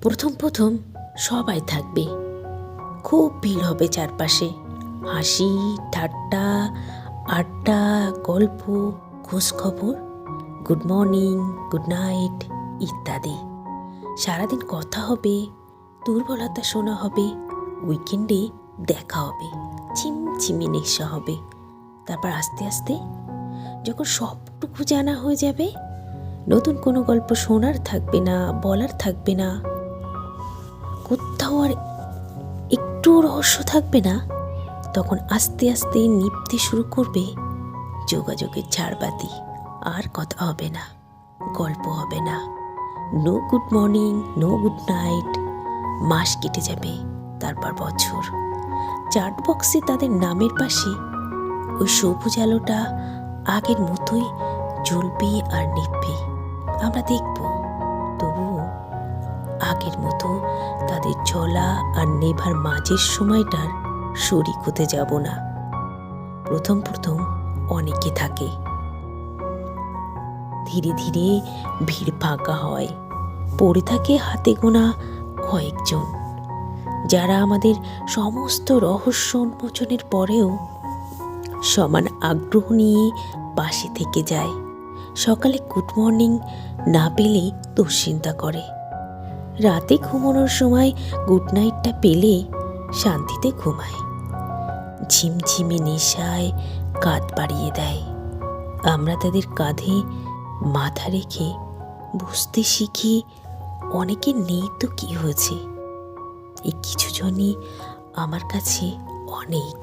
প্রথম প্রথম সবাই থাকবে, খুব ভিড় হবে চারপাশে, হাসি ঠাট্টা আড্ডা গল্প খোঁজখবর, গুড মর্নিং গুড নাইট ইত্যাদি। সারাদিন কথা হবে, দুর্বলতা শোনা হবে, উইকেন্ডে দেখা হবে, চিমচিমি নেশা হবে। তারপর আস্তে আস্তে যখন সবটুকু জানা হয়ে যাবে, নতুন কোনো গল্প শোনার থাকবে না, বলার থাকবে না, কোথাও আর একটু রহস্য থাকবে না, তখন আস্তে আস্তে নিভতে শুরু করবে যোগাযোগের ঝাড়বাতি। আর কথা হবে না, গল্প হবে না, no good morning no good night. মাস কেটে যাবে, তারপর বছর। চাট বক্সে তাদের নামের পাশে ওই সবুজ আলোটা আগের মতোই জ্বলবে আর নিভবে। আমরা দেখব, তবুও আগের মতো তাদের জ্বলা আর নেভার মাঝের সময়টার শরিক হতে যাব না। প্রথম প্রথম অনেকে থাকে, ধীরে ধীরে ভিড় ফাঁকা হয়, পড়ে থাকে হাতে গোনা কয়েকজন, যারা আমাদের সমস্ত রহস্য উন্মোচনের পরেও সমান আগ্রহ নিয়ে পাশে থেকে যায়। সকালে গুড মর্নিং না পেলে দুশ্চিন্তা করে, রাতে ঘুমানোর সময় গুড নাইটটা পেলে শান্তিতে ঘুমায়। ঝিমঝিমে নেশায় কাঁধ বাড়িয়ে দেয়। আমরা তাদের কাঁধে মাথা রেখে বুঝতে শিখি অনেকের নেই তো কি হয়েছে, এই কিছু জনই আমার কাছে অনেক।